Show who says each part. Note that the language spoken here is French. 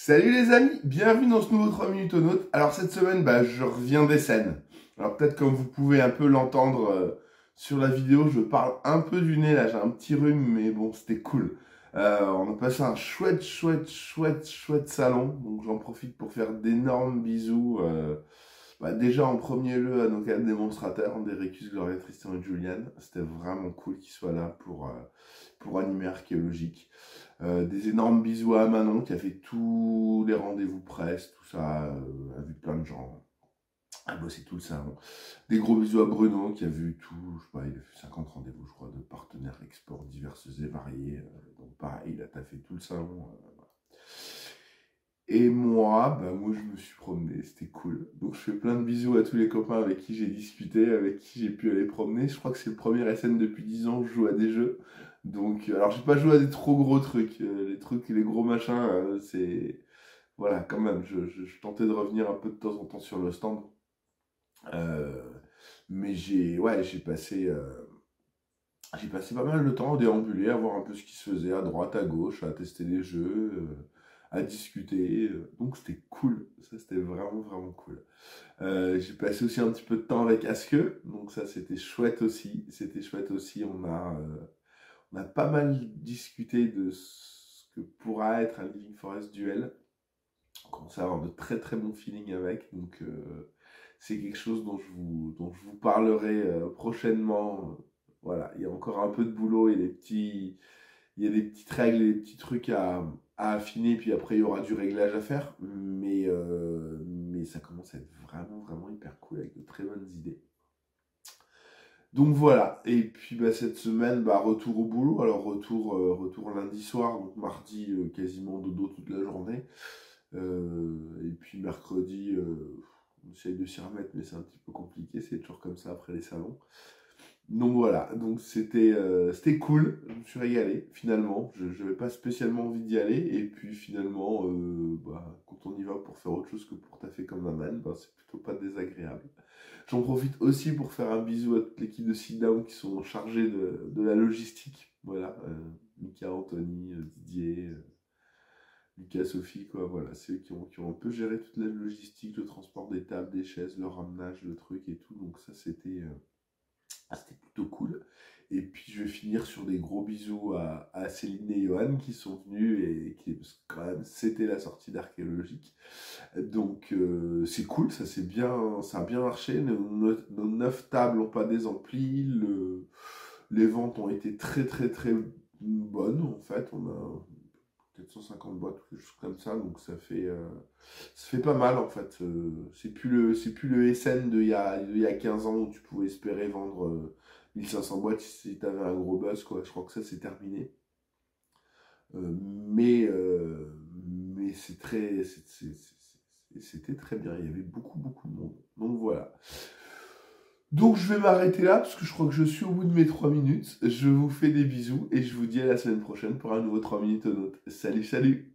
Speaker 1: Salut les amis, bienvenue dans ce nouveau 3 minutes au nôtre. Alors cette semaine, je reviens des scènes. Alors peut-être comme vous pouvez un peu l'entendre sur la vidéo, je parle un peu du nez là, j'ai un petit rhume, mais bon, c'était cool. On a passé un chouette salon, donc j'en profite pour faire d'énormes bisous. Déjà en premier lieu à nos quatre démonstrateurs, Derecus, Gloria, Tristan et Julian. C'était vraiment cool qu'ils soient là pour animer archéologique. Des énormes bisous à Manon qui a fait tous les rendez-vous presse, tout ça, a vu plein de gens, a bossé tout le salon. Des gros bisous à Bruno qui a vu tout, je sais pas, il a fait 50 rendez-vous, je crois, de partenaires export divers et variés. Donc pareil, il a taffé tout le salon. Voilà. Et moi, je me suis promené, c'était cool. Donc je fais plein de bisous à tous les copains avec qui j'ai discuté, avec qui j'ai pu aller promener. Je crois que c'est le premier SN depuis 10 ans où je joue à des jeux. Donc, alors j'ai pas joué à des trop gros trucs. Les trucs, les gros machins, c'est... Voilà, quand même, je tentais de revenir un peu de temps en temps sur le stand. Euh, mais j'ai passé pas mal de temps à déambuler, à voir un peu ce qui se faisait à droite, à gauche, à tester les jeux, à discuter. Donc c'était cool, ça c'était vraiment cool. J'ai passé aussi un petit peu de temps avec Aske, donc ça c'était chouette aussi. C'était chouette aussi, on a pas mal discuté de ce que pourra être un Living Forest duel. On commence à avoir de très bons feelings avec, donc c'est quelque chose dont je vous parlerai prochainement. Voilà, il y a encore un peu de boulot et il y a des petites règles et des petits trucs à affiner, puis après il y aura du réglage à faire, mais ça commence à être vraiment hyper cool avec de très bonnes idées. Donc voilà, et puis cette semaine, retour au boulot, alors retour lundi soir, donc mardi quasiment dodo toute la journée, et puis mercredi, on essaye de s'y remettre, mais c'est un petit peu compliqué, c'est toujours comme ça après les salons. Donc voilà, donc c'était cool, je me suis régalé finalement, je n'avais pas spécialement envie d'y aller, et puis finalement, quand on y va pour faire autre chose que pour taffer comme un âne, c'est plutôt pas désagréable. J'en profite aussi pour faire un bisou à toute l'équipe de Sit Down qui sont chargés de la logistique, voilà, Mika, Anthony, Didier, Lucas, Sophie, quoi, voilà, c'est eux qui ont un peu géré toute la logistique, le transport des tables, des chaises, le ramenage, le truc et tout, donc ça c'était plutôt cool. Et puis je vais finir sur des gros bisous à Céline et Johan qui sont venus et qui, parce que quand même, c'était la sortie d'archéologique. Donc c'est cool, ça a bien marché. Nos 9 tables n'ont pas désempli. Les ventes ont été très bonnes en fait. On a peut-être 150 boîtes ou quelque chose comme ça, donc ça fait pas mal en fait. C'est plus le SN il y a 15 ans où tu pouvais espérer vendre 1500 boîtes si tu avais un gros buzz, quoi. Je crois que ça c'est terminé. Euh, mais euh, mais c'était très bien. Il y avait beaucoup de monde. Donc voilà. Donc je vais m'arrêter là parce que je crois que je suis au bout de mes 3 minutes. Je vous fais des bisous et je vous dis à la semaine prochaine pour un nouveau 3 minutes au nôtre. Salut.